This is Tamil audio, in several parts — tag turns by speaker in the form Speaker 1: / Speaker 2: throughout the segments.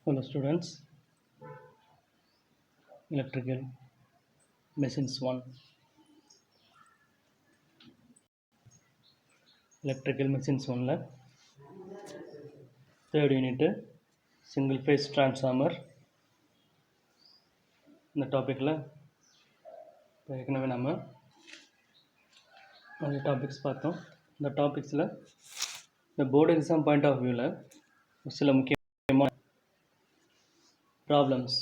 Speaker 1: Hello students, electrical machines 1, electrical machines 1 la third unit single phase transformer இந்த டாபிக்ல ஏற்கனவே நம்ம நிறைய டாபிக்ஸ் பார்த்தோம். இந்த டாபிக்ஸில் இந்த போர்டு எக்ஸாம் பாயிண்ட் ஆஃப் வியூவில் சில முக்கியமான ப்ராப்ளம்ஸ்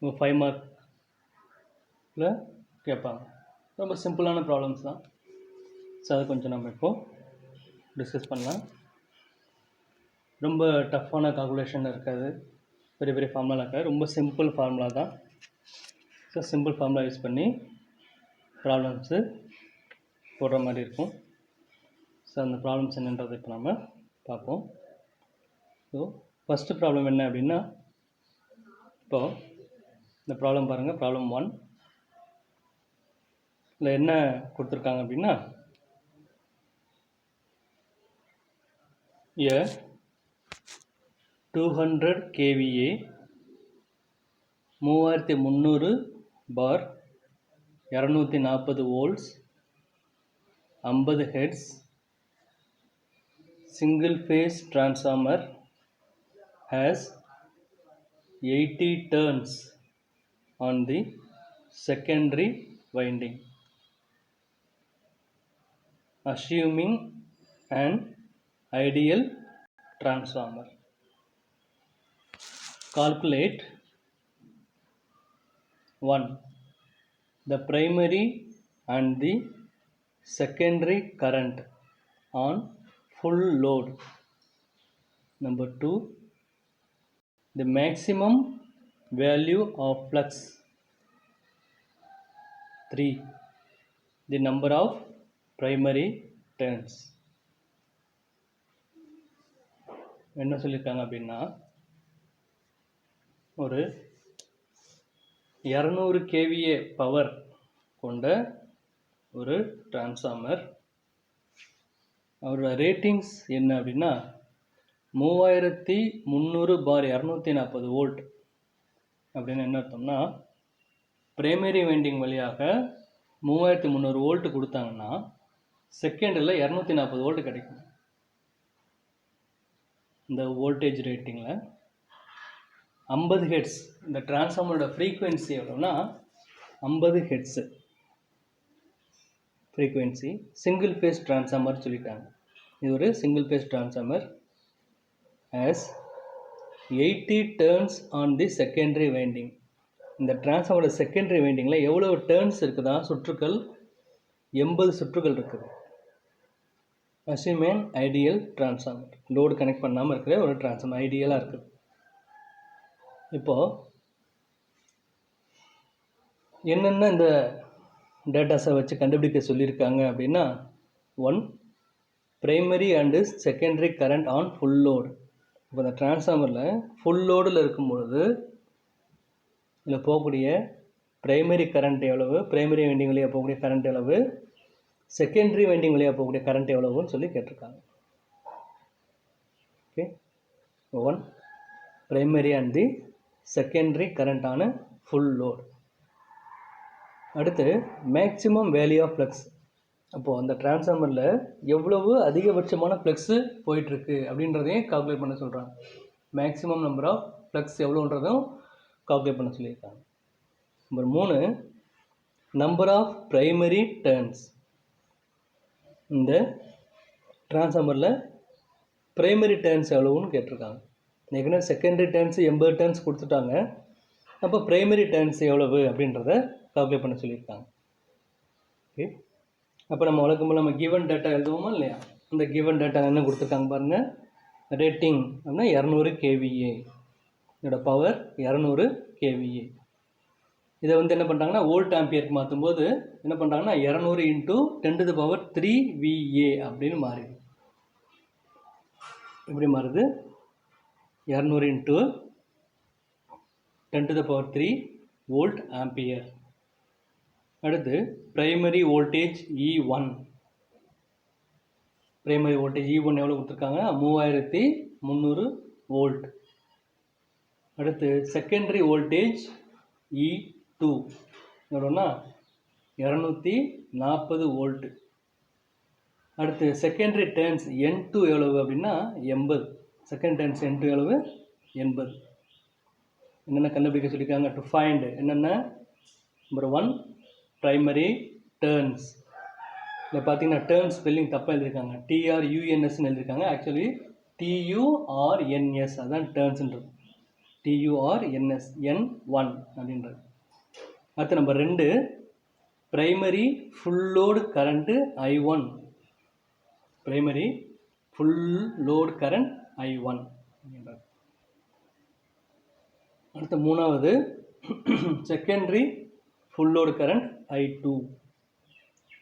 Speaker 1: 5 மார்க்கில் கேட்பாங்க. ரொம்ப சிம்பிளான ப்ராப்ளம்ஸ் தான். ஸோ அதை கொஞ்சம் நம்ம இப்போது டிஸ்கஸ் பண்ணலாம். ரொம்ப டஃப்பான கால்குலேஷன் இருக்காது, பெரிய பெரிய ஃபார்முலா இருக்காது, ரொம்ப சிம்பிள் ஃபார்முலா தான். ஸோ சிம்பிள் ஃபார்முலா யூஸ் பண்ணி ப்ராப்ளம்ஸு போடுற மாதிரி இருக்கும். ஸோ அந்த ப்ராப்ளம்ஸ் என்னன்றதை இப்போ நம்ம பார்ப்போம். ஸோ ஃபஸ்ட்டு ப்ராப்ளம் என்ன அப்படின்னா, இப்போது இந்த ப்ராப்ளம் பாருங்கள், ப்ராப்ளம் 1 இதில் என்ன கொடுத்துருக்காங்க அப்படின்னா, a 200 kVA 3300 bar 240 volts 50 hertz single phase transformer has 80 turns on the secondary winding. Assuming an ideal transformer, calculate 1. The primary and the secondary current on full load. Number 2. The maximum value of flux. 3. The number of primary turns. என்ன சொல்லியிருக்காங்க அப்படின்னா, ஒரு 200 kVA பவர் கொண்ட ஒரு டிரான்ஸ்ஃபார்மர், அவரோட ரேட்டிங்ஸ் என்ன அப்படின்னா 3300 பார் 240 வோல்ட். அப்படின்னு என்ன அர்த்தம்னா, பிரைமரி வைண்டிங் வழியாக 3300 வோல்ட் கொடுத்தாங்கன்னா செகண்டில் 240 வோல்ட் கிடைக்கும். இந்த வோல்டேஜ் ரேட்டிங்கில் 50 ஹெர்ட்ஸ், இந்த டிரான்ஸ்ஃபார்மரோட ஃப்ரீக்குவென்சி எவ்வளோன்னா 50 hertz frequency. Single phase transformer சொல்லிட்டாங்க. இது ஒரு single phase transformer. Has 80 turns on the secondary winding. இந்த டிரான்ஸ்ஃபார்மரோட செகண்டரி வைண்டிங்கில் எவ்வளோ டர்ன்ஸ் இருக்குதா, சுற்றுக்கள் 80 சுற்றுகள் இருக்குது. Assume ideal transformer, load connect பண்ணாமல் இருக்கிற ஒரு டிரான்ஸ்ஃபார்மர் ஐடியலாக இருக்குது. இப்போது என்னென்ன இந்த டேட்டாஸை வச்சு கண்டுபிடிக்க சொல்லியிருக்காங்க அப்படின்னா, 1. Primary and secondary current on full load. இப்போ இந்த டிரான்ஸ்ஃபார்மரில் ஃபுல் லோடில் இருக்கும்பொழுது இதில் போகக்கூடிய பிரைமரி கரண்ட் எவ்வளவு, பிரைமரி வைண்டிங் வழியாக போகக்கூடிய கரண்ட் எவ்வளவு, செகண்டரி வைண்டிங் வழியாக போகக்கூடிய கரண்ட் எவ்வளவுன்னு சொல்லி கேட்டிருக்காங்க. Okay, 1. Primary and the secondary current ஆன ஃபுல் லோடு. அடுத்து மேக்ஸிமம் வேல்யூ ஆஃப் ஃப்ளக்ஸ். அப்போது அந்த டிரான்ஸ்ஃபார்மரில் எவ்வளவு அதிகபட்சமான ஃப்ளக்ஸு போயிட்டுருக்கு அப்படின்றதையும் கால்குலேட் பண்ண சொல்கிறாங்க. மேக்ஸிமம் நம்பர் ஆஃப் ஃப்ளக்ஸ் எவ்வளோன்றதும் கால்குலேட் பண்ண சொல்லியிருக்காங்க. Number 3. Number of primary turns. இந்த டிரான்ஸ்ஃபார்மரில் பிரைமரி டர்ன்ஸ் எவ்வளோன்னு கேட்டிருக்காங்க. ஏற்கனவே செகண்டரி டர்ன்ஸ் 80 டர்ன்ஸ் கொடுத்துட்டாங்க. அப்போ பிரைமரி டர்ன்ஸ் எவ்வளவு அப்படின்றத கால்குலேட் பண்ண சொல்லியிருக்காங்க. ஓகே, அப்போ நம்ம வழக்கம் போல் நம்ம கிவன் டேட்டா எழுதுவோமா இல்லையா? அந்த கிவன் டேட்டா என்ன கொடுத்துருக்காங்க பாருங்கள். ரேட்டிங் அப்படின்னா 200 kVA, இதோட பவர் 200 kVA. இதை வந்து என்ன பண்ணுறாங்கன்னா வோல்ட் ஆம்பியருக்கு மாற்றும்போது என்ன பண்ணுறாங்கன்னா 200 × 10⁻³ VA அப்படின்னு மாறிடுது. எப்படி மாறுது? 200 × 10⁻³ வோல்ட் ஆம்பியர். அடுத்து primary voltage E1. Primary voltage E1 எவ்வளோ கொடுத்துருக்காங்க? 3300 வோல்ட். அடுத்து செகண்டரி வோல்டேஜ் E2 எவ்வளோன்னா 240 வோல்ட்டு. அடுத்து செகண்டரி டர்ன்ஸ் N2 எவ்வளவு அப்படின்னா 80. செகண்ட் டர்ன்ஸ் N2 எவ்வளவு 80. என்னென்ன கண்டுபிடிக்க சொல்லியிருக்காங்க டு ஃபைண்ட் என்னென்ன. Number 1 primary turns. இதில் பார்த்தீங்கன்னா டர்ன்ஸ் ஸ்பெல்லிங் தப்பாக எழுதியிருக்காங்க, TRUNSன்னு எழுதியிருக்காங்க. ஆக்சுவலி TURNS அதான் டர்ன்ஸ்ன்றது, TURNS N1 அப்படின்றது. அடுத்து number 2 primary full load current I1. Primary full load current I1 அப்படின்றது. அடுத்து 3வது secondary full load current I2.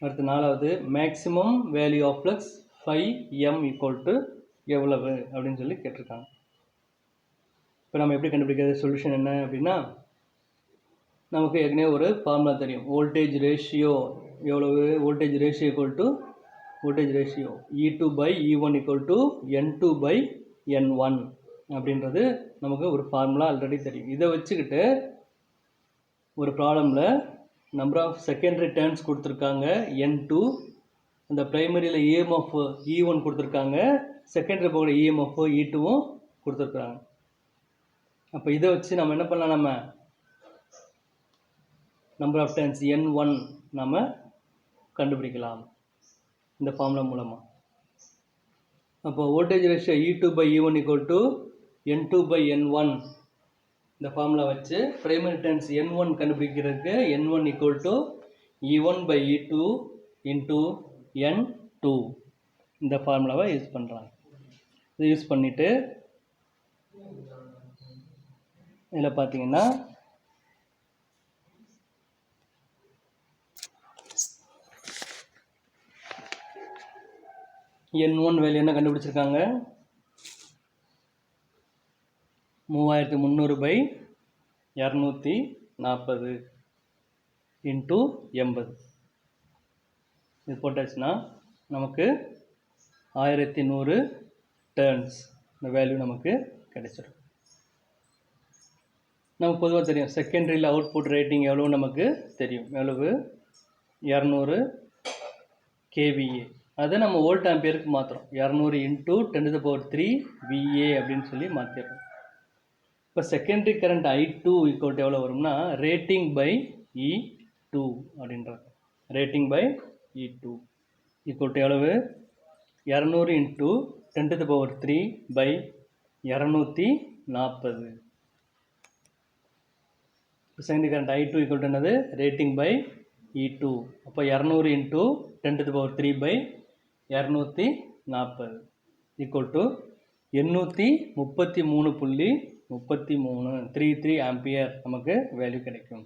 Speaker 1: அடுத்து 4வது maximum value of flux 5M எவ்வளவு அப்படின்னு சொல்லி கேட்டிருக்காங்க. இப்போ நம்ம எப்படி கண்டுபிடிக்கிறது, சொல்யூஷன் என்ன அப்படின்னா, நமக்கு ஏற்கனவே ஒரு ஃபார்முலா தெரியும். வோல்டேஜ் ரேஷியோ எவ்வளவு, voltage ratio voltage ratio E2/E1 N2/N1 அப்படின்றது நமக்கு ஒரு ஃபார்முலா ஆல்ரெடி தெரியும். இதை வச்சுக்கிட்டு ஒரு ப்ராப்ளமில் நம்பர் ஆஃப் செகண்டரி டர்ன்ஸ் கொடுத்துருக்காங்க N2, அந்த ப்ரைமரியில் EMF E1 கொடுத்துருக்காங்க, செகண்டரி போகிற EMF E2வும் கொடுத்துருக்குறாங்க. அப்போ இதை வச்சு நம்ம என்ன பண்ணலாம், நம்ம நம்பர் ஆஃப் டர்ன்ஸ் N1 நம்ம கண்டுபிடிக்கலாம் இந்த ஃபார்முலா மூலமாக. அப்போ வோல்டேஜ் ரேஷியோ E2/E1 N2/N1 இந்த ஃபார்முலா வச்சு ப்ரைமரி டர்ன்ஸ் N1 கண்டுபிடிக்கிறதுக்கு N1 E1/E2 × N2 இந்த ஃபார்முலாவை யூஸ் பண்ணுறாங்க. இதை யூஸ் பண்ணிவிட்டு இதில் பார்த்தீங்கன்னா N1 வேல்யூ என்ன கண்டுபிடிச்சிருக்காங்க, 3300/240 × 80. இது போட்டாச்சுன்னா நமக்கு 1100 டர்ன்ஸ் இந்த வேல்யூ நமக்கு கிடைச்சிடும். நமக்கு பொதுவாக தெரியும் செகண்டரியில் அவுட்புட் ரேட்டிங் எவ்வளோ நமக்கு தெரியும், எவ்வளவு 200 kVA. அதை நம்ம வோல்ட் ஆம்பியருக்கு மாற்றுறோம், 200 × 10⁻³ VA அப்படின்னு சொல்லி மாற்றிடுறோம். இப்போ செகண்டரி கரண்ட் I2 எவ்வளோ வரும்னா rating/E2 அப்படின்றது. rating/E2 எவ்வளவு 200 × 10⁻³ செகண்டரி கரண்ட் I2 என்னது rating/E2. அப்போ 200 × 10⁻³ 240 833.33 ஆம்பியர் நமக்கு வேல்யூ கிடைக்கும்.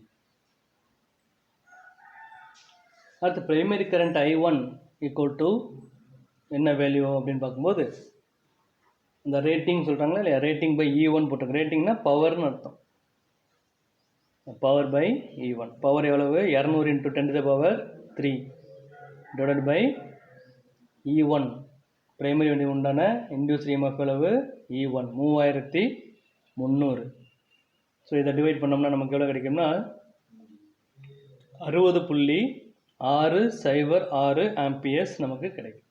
Speaker 1: அடுத்து பிரைமரி கரண்ட் I1 என்ன வேல்யூ அப்படின்னு பார்க்கும்போது இந்த ரேட்டிங் சொல்கிறாங்களா இல்லையா, rating/E1 போட்டிருக்கு. ரேட்டிங்னா பவர்னு அர்த்தம், power/E1. பவர் எவ்வளவு 200 × 10⁻³ E1. பிரைமரி வண்டி உண்டான இன்டியூஸ் EMF எவ்வளவு E1 3300. ஸோ இதை டிவைட் பண்ணோம்னா நமக்கு எவ்வளோ கிடைக்கும்னா 60.606 ஆம்பியர்ஸ் நமக்கு கிடைக்கும்.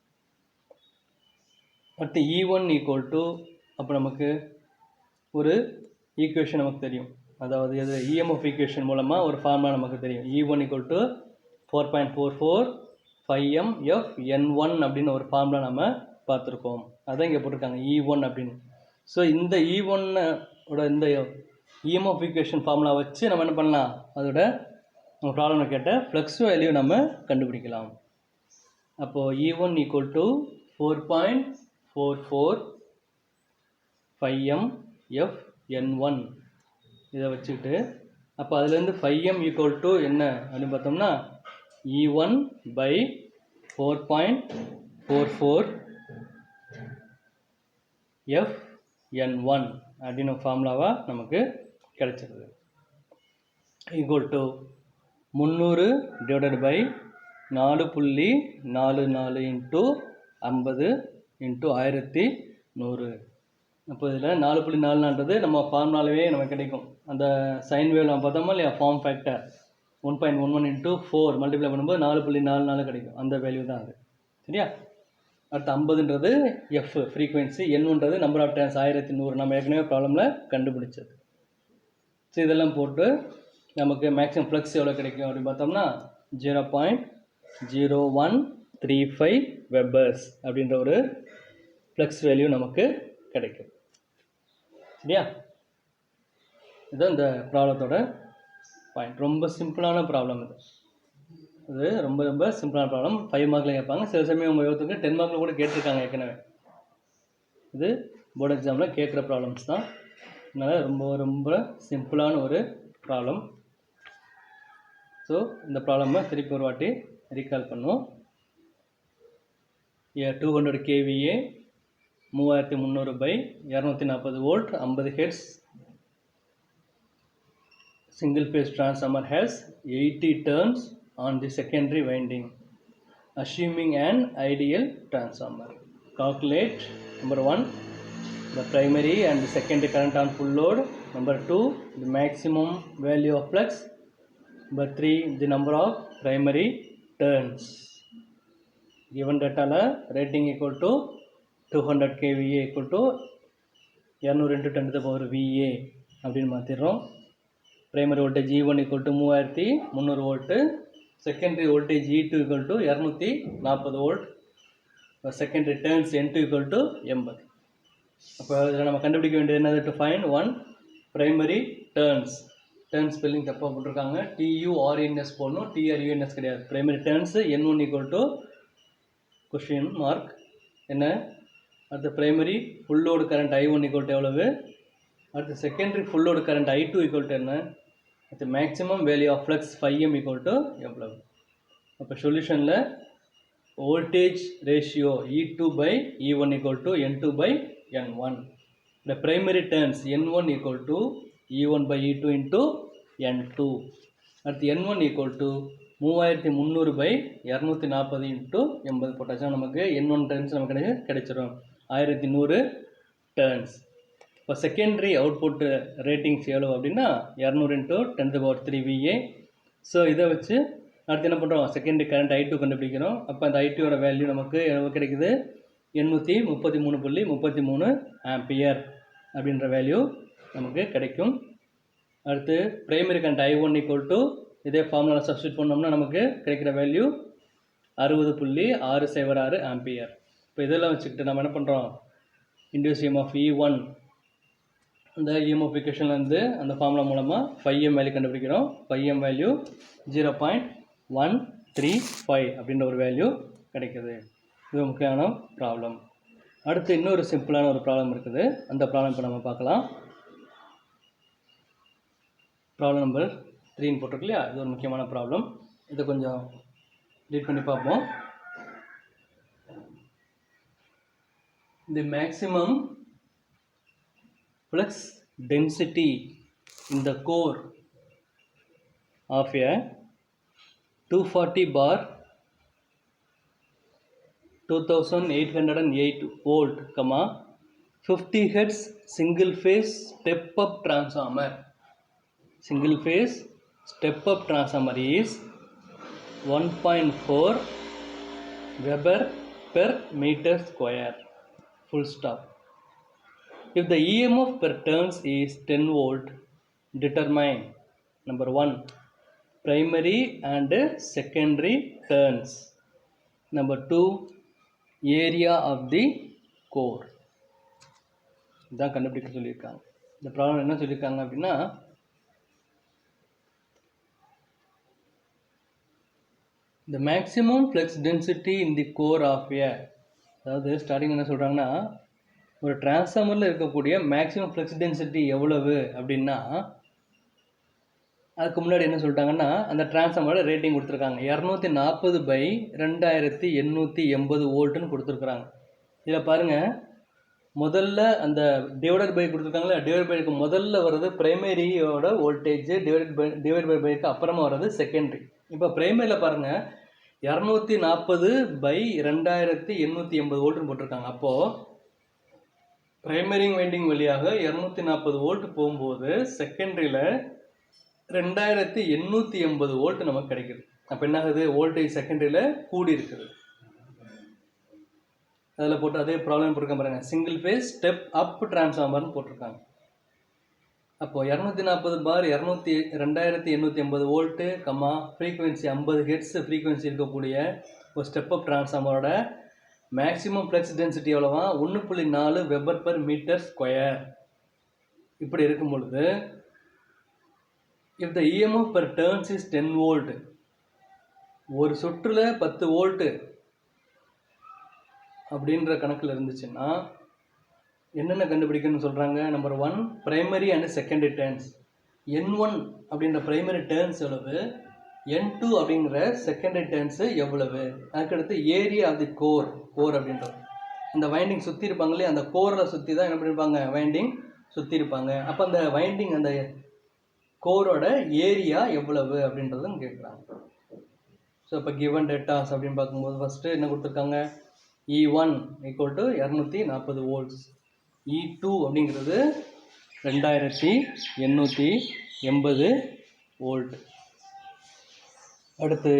Speaker 1: அடுத்து E1 அப்போ நமக்கு ஒரு ஈக்குவேஷன் நமக்கு தெரியும், அதாவது இது EMF ஈக்குவேஷன் மூலமாக ஒரு ஃபார்முலா நமக்கு தெரியும். E1 4.44 5M N1 அப்படின்னு ஒரு ஃபார்முலா நம்ம பார்த்துருக்கோம். அதான் இங்கே போட்டிருக்காங்க E1 அப்படின்னு. ஸோ இந்த E1ஓட இந்த EMF ஈக்குவேஷன் ஃபார்முலா வச்சு நம்ம என்ன பண்ணலாம், அதோட நம்ம ப்ராப்ளம் கேட்ட ஃப்ளக்ஸ் வேல்யூ நம்ம கண்டுபிடிக்கலாம். அப்போது E1 4.44 5M N1 இதை வச்சுக்கிட்டு அப்போ அதுலேருந்து 5M என்ன அப்படின்னு பார்த்தோம்னா E1/4.44 N1 அப்படின்னு ஃபார்முலாவாக நமக்கு கிடைச்சிருது. ஈக்குவல் டு 300 / 4.44 × 50 × 1100 அப்போ இதில் 4.44ன்றது நம்ம ஃபார்முலாவே நமக்கு கிடைக்கும். அந்த சைன் வேவ் நம்ம பார்த்தோமா இல்லையா, ஃபார்ம் ஃபேக்டர் 1.11 × 4 மல்டிப்ளை பண்ணும்போது 4.44 கிடைக்கும். அந்த வேல்யூ தான் அது. சரியா? அடுத்து 50ன்றது எஃப் ஃப்ரீக்வன்சி, N1ன்றது நம்பர் ஆஃப் டர்ன்ஸ் 1100 நம்ம ஏற்கனவே ப்ராப்ளமில் கண்டுபிடிச்சது. ஸோ இதெல்லாம் போட்டு நமக்கு மேக்ஸிமம் ஃப்ளக்ஸ் எவ்வளோ கிடைக்கும் அப்படின்னு பார்த்தோம்னா 0.0135 வெபர்ஸ் அப்படின்ற ஒரு ஃப்ளக்ஸ் வேல்யூ நமக்கு கிடைக்கும். சரியா? இதுதான் இந்த ப்ராப்ளத்தோட பாயிண்ட். ரொம்ப சிம்பிளான ப்ராப்ளம் இது. இது ரொம்ப ரொம்ப சிம்பிளான ப்ராப்ளம். 5 மார்க்கில் கேட்பாங்க. சில சமயம் உங்கள் யோகத்துக்கு 10 மார்க்கில் கூட கேட்டிருக்காங்க ஏற்கனவே. இது போர்டு எக்ஸாமில் கேட்குற ப்ராப்ளம்ஸ் தான். அதனால் ரொம்ப ரொம்ப சிம்பிளான ஒரு ப்ராப்ளம். ஸோ இந்த ப்ராப்ளமை திருப்பி ஒரு வாட்டி ரீகால் பண்ணுவோம். 200 kVA 3300/240 volt 50 Hz single phase transformer has 80 turns on the secondary winding assuming an ideal transformer. Calculate number 1 the primary and the secondary current on full load, number 2 the maximum value of flux, number 3 the number of primary turns. Given data la rating equal to 200 kVA equal to 200 × 10⁻⁴ VA அப்படின்னு மாற்றிடுறோம். Primary voltage E1 equal to 3300 volt, secondary voltage E2 equal to 240 volt, secondary turns N2 equal to 80. அப்போ இதில் நம்ம கண்டுபிடிக்க வேண்டியது என்னது? To find one primary turns. Turns spelling தப்பாக போட்டிருக்காங்க. TURNS போடணும், TRUNS கிடையாது. Primary turns N1 equal to question mark என்ன? அடுத்து primary full load current I1 equal to எவ்வளவு? அடுத்து secondary full load current I2 equal to என்ன? அடுத்து maximum value of flux 5M equal to எவ்வளவு? அப்போ சொல்யூஷனில் voltage ratio E2/E1 equal to N2/N1. The primary turns N1 equal to E1/E2 into N2. அடுத்து N1 equal to 3300/240 into 80 போட்டாச்சா நமக்கு N1 டர்ன்ஸ் நமக்கு கிடைச்சிடும் 1100 டர்ன்ஸ். இப்போ செகண்டரி அவுட்புட் ரேட்டிங்ஸ் எவ்வளோ அப்படின்னா 200 × 10⁻³ VA. ஸோ இதை வச்சு அடுத்து என்ன பண்ணுறோம்? செகண்டரி கரண்ட் I2 கண்டுபிடிக்கிறோம். அப்போ அந்த I2வோட வேல்யூ நமக்கு எவ்வளோ கிடைக்குது? 833.33 ஆம்பியர் அப்படின்ற வேல்யூ நமக்கு கிடைக்கும். அடுத்து primary current I1 equal to இதே ஃபார்முலாவில் சப்ஸ்டியூட் பண்ணோம்னா நமக்கு கிடைக்கிற வேல்யூ 60.606 ஆம்பியர். இப்போ இதெல்லாம் வச்சுக்கிட்டு நம்ம என்ன பண்ணுறோம்? இன்டியூஸ் EMF E1 அந்த EMF ஈக்குவேஷன்லேருந்து அந்த ஃபார்முலா மூலமாக 5M வேல்யூ கண்டுபிடிக்கிறோம். 5M வேல்யூ 0.135 அப்படின்ற ஒரு வேல்யூ கிடைக்குது. இது முக்கியமான ப்ராப்ளம். அடுத்து இன்னொரு சிம்பிளான ஒரு ப்ராப்ளம் இருக்குது. அந்த ப்ராப்ளம் இப்போ நம்ம பார்க்கலாம். ப்ராப்ளம் நம்பர் 3 போட்டிருக்கு இல்லையா? இது ஒரு முக்கியமான ப்ராப்ளம். இதை கொஞ்சம் ரீட் பண்ணி பார்ப்போம். The maximum flux density in the core of a 240 bar 2808 volt, 50 Hz single phase step up transformer. Single phase step up transformer is 1.4 Weber per meter square. Full stop. If the EMF per turns is 10 volt, determine number 1 primary and secondary turns, number 2 area of the core. இதான் கண்டுபிடிக்க சொல்லியிருக்காங்க. இந்த ப்ராப்ளம் என்ன சொல்லியிருக்காங்க அப்படின்னா, the maximum flux density in the core of a, அதாவது ஸ்டார்டிங் என்ன சொல்கிறாங்கன்னா, ஒரு டிரான்ஸ்ஃபார்மரில் இருக்கக்கூடிய மேக்ஸிமம் ஃப்ளக்ஸ் டென்சிட்டி எவ்வளவு அப்படின்னா, அதுக்கு முன்னாடி என்ன சொல்லிட்டாங்கன்னா, அந்த டிரான்ஸ்ஃபார்மரோட ரேட்டிங் கொடுத்துருக்காங்க 240/2880 வோல்ட்டுன்னு கொடுத்துருக்குறாங்க. இதில் பாருங்கள், முதல்ல அந்த டிவைடட் பை கொடுத்துருக்காங்களா, டிவைட் பைக்கு முதல்ல வர்றது பிரைமரியோட வோல்டேஜ், டிவைட் பைக்கு அப்புறமா வர்றது செகண்டரி. இப்போ பிரைமரியில் பாருங்கள் 240/2880 வோல்ட்டுன்னு போட்டிருக்காங்க. அப்போது பிரைமரி வைண்டிங் வழியாக 240 வோல்ட் போகும்போது செகண்டரியில் 2880 வோல்ட் நமக்கு கிடைக்குது. அப்போ என்ன ஆகுது, வோல்டேஜ் செகண்டரியில் கூடி இருக்குது. அதில் போட்டு அதே ப்ராப்ளம் போட்டிருக்கேன் பாருங்கள், சிங்கிள் ஃபேஸ் ஸ்டெப் அப் டிரான்ஸ்ஃபார்மர்னு போட்டிருக்காங்க. அப்போது 240 bar 2880 volt frequency 50 hertz frequency இருக்கக்கூடிய ஒரு ஸ்டெப் அப் டிரான்ஸ்ஃபார்மரோட மேக்ஸிமம் ஃப்ளக்ஸ் டென்சிட்டி எவ்வளவா, 1.4 வெபர் பர் மீட்டர் ஸ்கொயர். இப்படி இருக்கும் பொழுது if the EMF per turns is 10 volt, ஒரு சுற்றில் 10 வோல்ட்டு அப்படின்ற கணக்கில் இருந்துச்சுன்னா என்னென்ன கண்டுபிடிக்கணும்னு சொல்கிறாங்க. Number 1 primary and secondary turns. N1 அப்படின்ற பிரைமரி டர்ன்ஸ் எவ்வளவு, N2 அப்படிங்கிற செகண்டரி டர்ன்ஸு எவ்வளவு, அதுக்கடுத்து ஏரியா ஆஃப் தி கோர் அப்படின்றது இந்த வைண்டிங் சுற்றி இருப்பாங்களே, அந்த கோரில் சுற்றி தான் என்ன பண்ணியிருப்பாங்க, வைண்டிங் சுற்றி இருப்பாங்க. அப்போ அந்த வைண்டிங் அந்த கோரோட ஏரியா எவ்வளவு அப்படின்றதும் கேட்குறாங்க. ஸோ இப்போ கிவன் டேட்டாஸ் அப்படின்னு பார்க்கும்போது ஃபஸ்ட்டு என்ன கொடுத்துருக்காங்க, E1 equal to 240 volts, E2 அப்படிங்கிறது 2880 வோல்ட். அடுத்து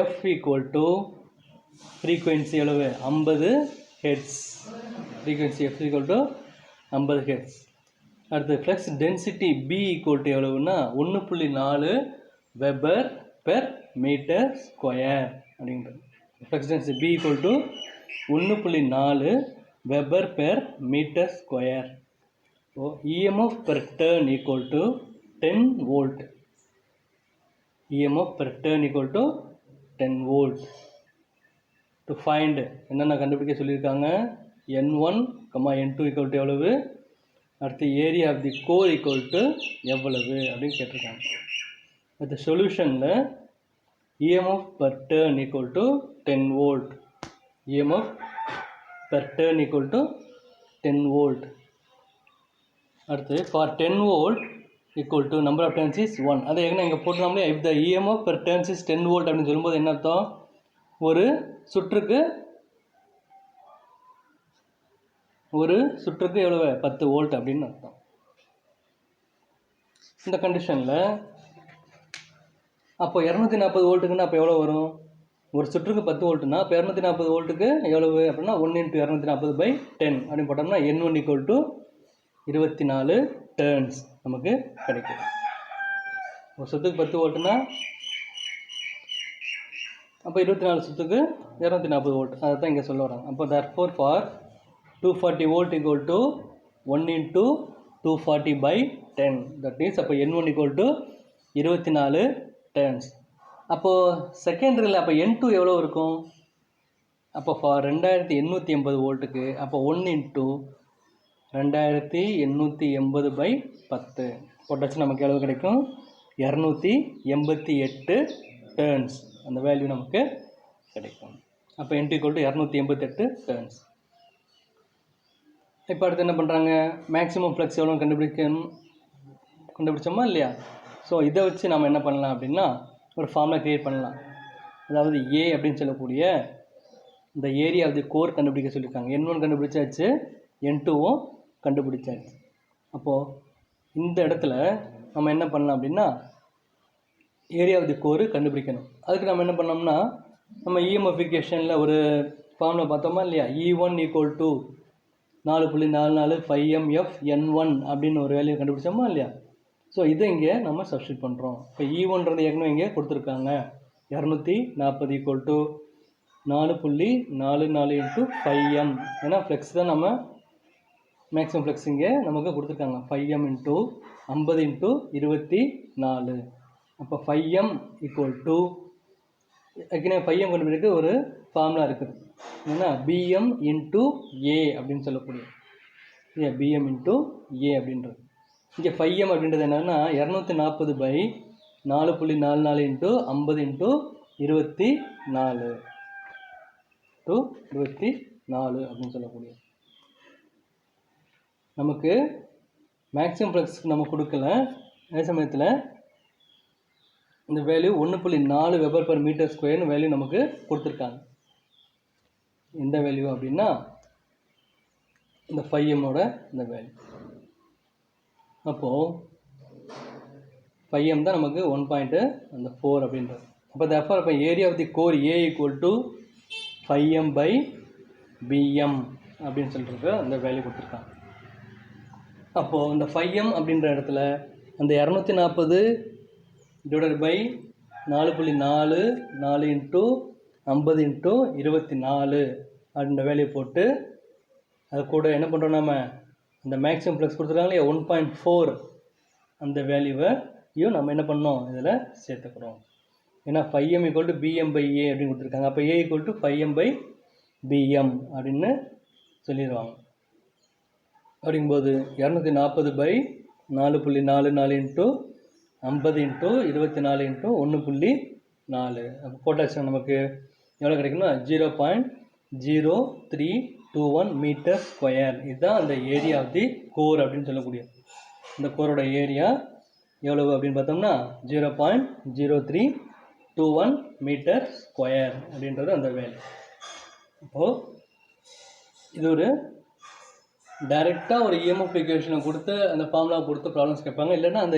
Speaker 1: F ஈக்குவல் டு ஃப்ரீக்குவென்சி எவ்வளவு, 50 hertz. Frequency F equal to 50 hertz. அடுத்து flux density B equal to எவ்வளவுன்னா 1.4 வெபர் பெர் மீட்டர் ஸ்கொயர் அப்படின்றது. Flux density B equal to 1.4 weber per metre square. So EMF per turn equal to 10 volt. EMF per turn equal to 10 volt. To find என்னென்ன கண்டுபிடிக்க சொல்லியிருக்காங்க, N1, N2 equal to எவ்வளவு, அடுத்து area of the core equal to எவ்வளவு அப்படின்னு கேட்டிருக்காங்க. அந்த சொல்யூஷனில் EMF per turn equal to 10 volt. EMF per turn equal to 10 volt. அடுத்து for 10 volt equal to number of turns is 1. அதை என்ன இங்கே போட்டுனோம்னா, if the EMF per turns is 10 volt அப்படின்னு சொல்லும்போது என்ன அர்த்தம், ஒரு சுற்றுக்கு எவ்வளவு 10 வோல்ட் அப்படின்னு அர்த்தம். இந்த கண்டிஷனில் அப்போ 240 வோல்ட்டுக்குன்னா அப்போ எவ்வளோ வரும், ஒரு சுற்றுக்கு 10 வோல்ட்டுனா அப்போ 240 வோல்ட்டுக்கு எவ்வளவு அப்படின்னா 1 × 240/10 அப்படின்னு போட்டோம்னா N1 ஈக்குவல் டு 24 டர்ன்ஸ் நமக்கு கிடைக்கும். ஒரு சுற்றுக்கு 10 வோல்ட்டுனா அப்போ 24 சுற்றுக்கு 240 வோல்ட், அதை தான் இங்கே சொல்ல வராங்க. அப்போ therefore for 240 volt equal to 1 × 240/10, that means அப்போ N1 ஈக்குவல் டு 24 டர்ன்ஸ். அப்போது செகண்டரியில் அப்போ N2 எவ்வளோ இருக்கும், அப்போ ஃபார் 2880 வோல்ட்டுக்கு அப்போ 1 × 2880/10 போட்டாச்சு நமக்கு எவ்வளவு கிடைக்கும், 288 டர்ன்ஸ். அந்த வேல்யூ நமக்கு கிடைக்கும். அப்போ N2 ஈக்குவல் டு 288 டர்ன்ஸ். இப்போ அடுத்து என்ன பண்ணுறாங்க, மேக்ஸிமம் ஃப்ளக்ஸ் எவ்வளோ கண்டுபிடிச்சோமா இல்லையா. ஸோ இதை வச்சு நம்ம என்ன பண்ணலாம் அப்படின்னா ஒரு ஃபார்முலா க்ரியேட் பண்ணலாம். அதாவது ஏ அப்படின்னு சொல்லக்கூடிய இந்த ஏரியா ஆஃப் தி கோர் கண்டுபிடிக்க சொல்லியிருக்காங்க. N1 கண்டுபிடிச்சாச்சு, N2வும் கண்டுபிடிச்சாச்சு. அப்போது இந்த இடத்துல நம்ம என்ன பண்ணலாம் அப்படின்னா ஏரியா ஆஃப் தி கோர் கண்டுபிடிக்கணும். அதுக்கு நம்ம என்ன பண்ணோம்னா நம்ம இஎம்எஃப் ஈக்குவேஷனில் ஒரு ஃபார்முலா பார்த்தோமா இல்லையா, E1 equal to 4.44 5mF N1 அப்படின்னு ஒரு வேல்யூ கண்டுபிடிச்சோமா இல்லையா. ஸோ இதை இங்கே நம்ம சப்ஸ்டியூட் பண்ணுறோம். இப்போ E1ன்றது ஏற்கனவே இங்கே கொடுத்துருக்காங்க, 240 ஈக்குவல் டு 4.44 × 5m. ஏன்னா ஃப்ளெக்ஸ் தான் நம்ம மேக்ஸிமம் ஃப்ளெக்ஸ் இங்கே நமக்கு கொடுத்துருக்காங்க, 5m × 50 × 24. அப்போ 5m ஈக்குவல் டு ஏற்கனவே 5m கண்டுபிடிக்க ஒரு ஃபார்முலா இருக்குது, ஏன்னா BM × A அப்படின்னு சொல்லக்கூடிய BM × A அப்படின்றது. இங்கே 5m அப்படின்றது என்னன்னா 240/4.44 × 50 × 24 அப்படின்னு சொல்லக்கூடிய. நமக்கு மேக்ஸிமம் ஃப்ளக்ஸ் நம்ம கொடுக்கல, அதே சமயத்தில் இந்த வேல்யூ 1.4 வெபர் பர் மீட்டர் ஸ்கொயர்னு வேல்யூ நமக்கு கொடுத்துருக்காங்க. எந்த வேல்யூ அப்படின்னா இந்த 5mோட இந்த வேல்யூ. அப்போது 5m தான் நமக்கு 1.4 அப்படின்றது. அப்போ therefore இப்போ area of the core A equal to 5m/bm அப்படின்னு சொல்லிட்டு அந்த வேல்யூ கொடுத்துருக்காங்க. அப்போது இந்த 5m அப்படின்ற இடத்துல அந்த 240 டிவைடட் பை 4.4 4 இன்ட்டு 50 இன்ட்டு 24 அப்படின்ற வேல்யூ போட்டு அது கூட என்ன பண்ணுறோம், நம்ம அந்த மேக்ஸிமம் ப்ளஸ் கொடுத்துருக்காங்க இல்லையா 1.4 அந்த வேல்யூவையும் நம்ம என்ன பண்ணோம் இதில் சேர்த்துக்கிறோம். ஏன்னா 5m ஈக்குவல் டு bm/a அப்படின்னு கொடுத்துருக்காங்க. அப்போ a ஈக்குவல் டு 5m/bm அப்படின்னு சொல்லிடுவாங்க. அப்படிங்கும்போது 240/4.44 இன்ட்டு 50 இன்ட்டு 24 இன்ட்டு 1.4 அப்போ போட்டாச்சுன்னா நமக்கு எவ்வளோ கிடைக்குன்னா 0.0321 மீட்டர் ஸ்கொயர். இதுதான் அந்த ஏரியா ஆஃப் தி கோர் அப்படின்னு சொல்லக்கூடிய இந்த கோரோட ஏரியா எவ்வளவு அப்படின்னு பார்த்தோம்னா 0.0321 மீட்டர் ஸ்கொயர் அப்படின்றது அந்த வேல்யூ. இப்போது இது ஒரு டைரெக்டாக ஒரு EMF ஈக்குவேஷனை கொடுத்து அந்த ஃபார்முலா கொடுத்து ப்ராப்ளம்ஸ் கேட்பாங்க. இல்லைன்னா அந்த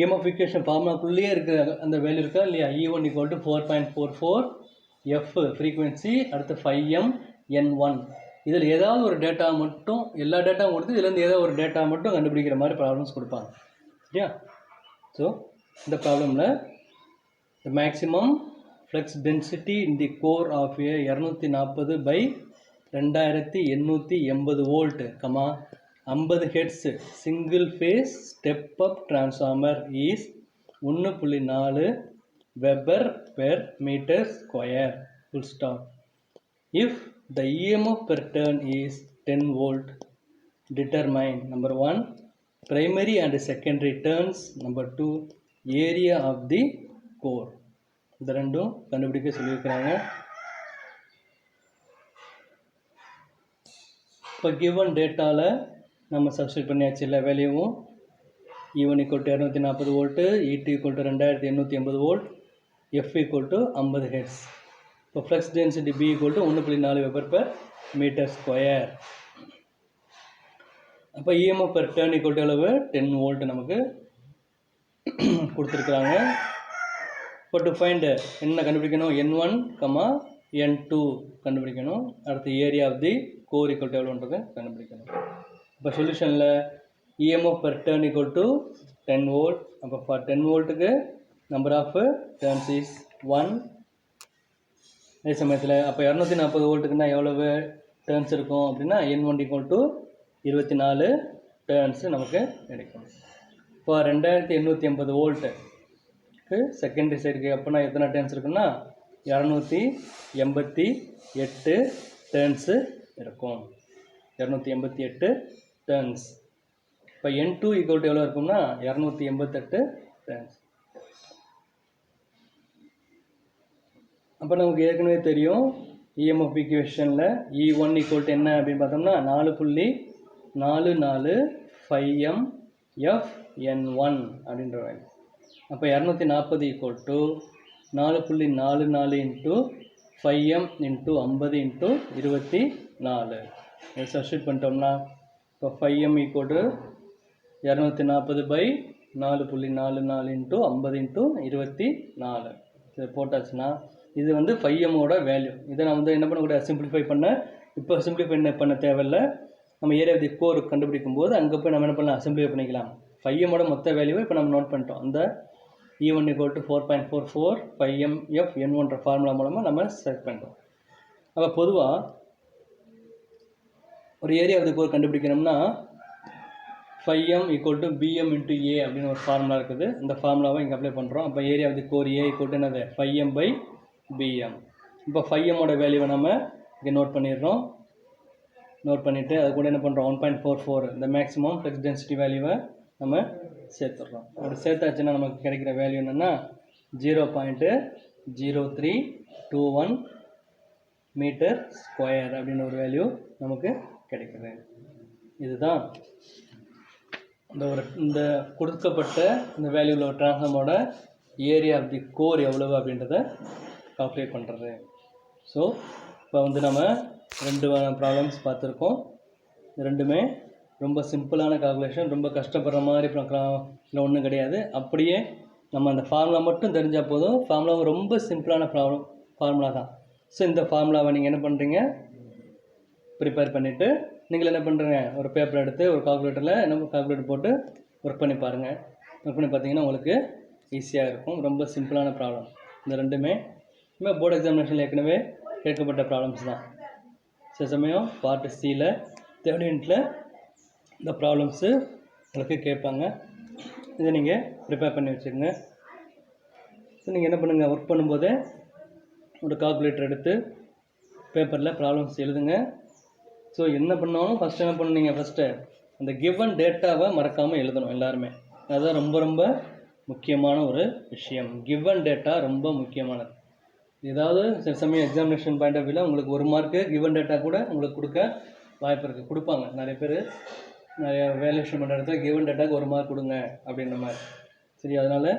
Speaker 1: EMF ஈக்குவேஷன் ஃபார்முலாக்குள்ளேயே இருக்கிற அந்த வேல்யூ இருக்கா இல்லையா, E1 equal to 4.44 F frequency, அடுத்து 5m N1. இதில் ஏதாவது ஒரு டேட்டா மட்டும், எல்லா டேட்டாவும் கொடுத்து இதுலேருந்து ஏதாவது ஒரு டேட்டா மட்டும் கண்டுபிடிக்கிற மாதிரி ப்ராப்ளம்ஸ் கொடுப்பாங்க. சரியா? ஸோ இந்த ப்ராப்ளமில் the maximum flux density in the core of a 240/2880 volt, 50 hertz single phase step up transformer is 1.4 weber per metre square, full stop. If the EMF per turn is 10 volt, determine number 1 primary and secondary turns, number 2 area of the core. இந்த ரெண்டும் கண்டுபிடிக்க சொல்லியிருக்கிறாங்க. இப்போ கிவன் டேட்டாவில் நம்ம சப்ஸ்டியூட் பண்ணியாச்சு எல்லா வேல்யூவும். E1 equal to 240 volt, E2 equal to 2880 volt, F equal to 50 hertz. இப்போ flux density B equal to 1.4 weber per metre square. அப்போ EMF per turn equal to எவ்வளவு 10 வோல்ட் நமக்கு கொடுத்துருக்குறாங்க. இப்போ டு ஃபைண்ட் என்ன கண்டுபிடிக்கணும், N1, N2 கண்டுபிடிக்கணும். அடுத்து area of the core equal to எவ்வளோன்றதை கண்டுபிடிக்கணும். இப்போ சொல்யூஷனில் EMF per turn equal to 10 volt. அப்போ ஃபார் 10 வோல்ட்டுக்கு நம்பர் ஆஃப் டர்ன்ஸ் இஸ் 1. அதே சமயத்தில் அப்போ 240 வோல்ட்டுக்குன்னா எவ்வளவு டர்ன்ஸ் இருக்கும் அப்படின்னா N1 ஈக்குவல் டு 24 டர்ன்ஸ் நமக்கு கிடைக்கும். இப்போ 2880 வோல்ட்டுக்கு செகண்டரி சைடுக்கு அப்போனா எத்தனை டர்ன்ஸ் இருக்குன்னா 288 டர்ன்ஸு இருக்கும். 288 டர்ன்ஸ். இப்போ N2 ஈக்குவல் டு எவ்வளோ இருக்கும்னா 288 டர்ன்ஸ். அப்போ நமக்கு ஏற்கனவே தெரியும் EMF ஈக்குவேஷனில் E1 ஈக்குவல் டு என்ன அப்படின்னு பார்த்தோம்னா 4.44 5m F N1 அப்படின்ற வேல்யூ. அப்போ 240 equal to 4.44 into 5m into 50 into 24 substitute பண்ணிட்டோம்னா இப்போ 5m equal to 240/4.44 into 50 into 24 இது போட்டாச்சுன்னா இது வந்து 5mோட வேல்யூ. இதை நான் வந்து என்ன பண்ணக்கூடாது, சிம்பிளிஃபை பண்ண இப்போ சிம்பிளிஃபை பண்ண தேவையில்லை. நம்ம ஏரியா ஆஃப் தி கோர் கண்டுபிடிக்கும் போது அங்கே போய் நம்ம என்ன பண்ணலாம், சிம்பிளிஃபை பண்ணிக்கலாம். 5mோட மொத்த வேல்யூவை இப்போ நம்ம நோட் பண்ணிட்டோம். அந்த E1 equal to 4.44 5m F N1 formula மூலமாக நம்ம செலக்ட் பண்ணிட்டோம். அப்போ பொதுவாக ஒரு ஏரியா ஆஃப் தி கோர் கண்டுபிடிக்கணும்னா 5m equal to bm into a அப்படின்னு ஒரு ஃபார்முலா இருக்குது. இந்த ஃபார்முலாவை இங்கே அப்ளை பண்ணுறோம். அப்போ area of the core A equal to என்னது 5m/bm. இப்போ 5mோட வேல்யூவை நம்ம இங்கே நோட் பண்ணிடுறோம். நோட் பண்ணிவிட்டு அது கூட என்ன பண்ணுறோம் 1.44 இந்த மேக்ஸிமம் ஃப்ளக்ஸ் டென்சிட்டி வேல்யூவை நம்ம சேர்த்துடுறோம். அப்படி சேர்த்தாச்சுன்னா நமக்கு கிடைக்கிற வேல்யூ என்னென்னா 0.0321 மீட்டர் ஸ்கொயர் அப்படின்னு ஒரு வேல்யூ நமக்கு கிடைக்குது. இதுதான் இந்த கொடுக்கப்பட்ட இந்த வேல்யூவில் ஒரு ட்ரான்ஸ்ஃபார்மரோட ஏரியா ஆஃப் தி கோர் எவ்வளவு அப்படின்றத கால்குலேட் பண்ணுறது. ஸோ இப்போ வந்து நம்ம 2 ப்ராப்ளம்ஸ் பார்த்துருக்கோம். ரெண்டுமே ரொம்ப சிம்பிளான கால்குலேஷன், ரொம்ப கஷ்டப்படுற மாதிரி இல்லை ஒன்றும் கிடையாது. அப்படியே நம்ம அந்த ஃபார்முலா மட்டும் தெரிஞ்சால் போதும். ஃபார்முலாவும் ரொம்ப சிம்பிளான ஃபார்முலா தான். ஸோ இந்த ஃபார்முலாவை நீங்கள் என்ன பண்ணுறீங்க, ப்ரிப்பேர் பண்ணிவிட்டு நீங்கள் என்ன பண்ணுறீங்க, ஒரு பேப்பர் எடுத்து ஒரு கால்குலேட்டரில் என்ன கால்குலேட்டர் போட்டு ஒர்க் பண்ணி பாருங்கள். ஒர்க் பண்ணி பார்த்தீங்கன்னா உங்களுக்கு ஈஸியாக இருக்கும். ரொம்ப சிம்பிளான ப்ராப்ளம். இந்த ரெண்டுமே போர்டு எக்ஸாமினேஷனில் ஏற்கனவே கேட்கப்பட்ட ப்ராப்ளம்ஸ் தான். சில சமயம் பார்ட் சியில் தேர்ட் யூனிட்டில் இந்த ப்ராப்ளம்ஸு உங்களுக்கு கேட்பாங்க. இதை நீங்கள் ப்ரிப்பேர் பண்ணி வச்சுக்கோங்க. ஸோ நீங்கள் என்ன பண்ணுங்கள், ஒர்க் பண்ணும்போதே ஒரு கால்குலேட்டர் எடுத்து பேப்பரில் ப்ராப்ளம்ஸ் எழுதுங்க. ஸோ என்ன பண்ணாலும் ஃபஸ்ட்டு என்ன பண்ணுங்க, ஃபஸ்ட்டு அந்த கிவன் டேட்டாவை மறக்காமல் எழுதணும் எல்லாருமே. அதுதான் ரொம்ப ரொம்ப முக்கியமான ஒரு விஷயம். கிவன் டேட்டா ரொம்ப முக்கியமானது. ஏதாவது சில சமயம் எக்ஸாமினேஷன் பாயிண்ட் ஆஃப் வியூவில் உங்களுக்கு 1 மார்க்கு கிவன் டேட்டா கூட உங்களுக்கு கொடுக்க வாய்ப்பு இருக்குது, கொடுப்பாங்க. நிறைய பேர் நிறைய வேல்யூஷன் பண்ணுற இடத்துல கிவன் டேட்டாக்கு 1 மார்க் கொடுங்க அப்படின்ற மாதிரி. சரி, அதனால்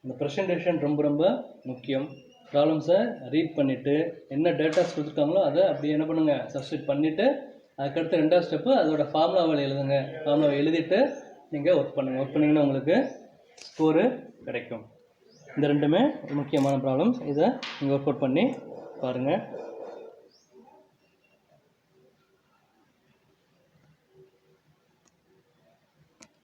Speaker 1: இந்த ப்ரெசன்டேஷன் ரொம்ப ரொம்ப முக்கியம். ப்ராப்ளம்ஸை ரீட் பண்ணிவிட்டு என்ன டேட்டாஸ் கொடுத்துருக்காங்களோ அதை அப்படியே என்ன பண்ணுங்கள், சப்ஸ்டிட் பண்ணிவிட்டு அதுக்கடுத்து 2வது ஸ்டெப்பு அதோட ஃபார்முலாவை எழுதுங்க. ஃபார்முலாவை எழுதிட்டு நீங்கள் ஒர்க் பண்ணுங்கள். ஒர்க் பண்ணிங்கன்னா உங்களுக்கு ஸ்கோரு கிடைக்கும். இந்த ரெண்டுமே முக்கியமான ப்ராப்ளம்ஸ். இதை நீங்கள் ஒர்க் அவுட் பண்ணி பாருங்கள்.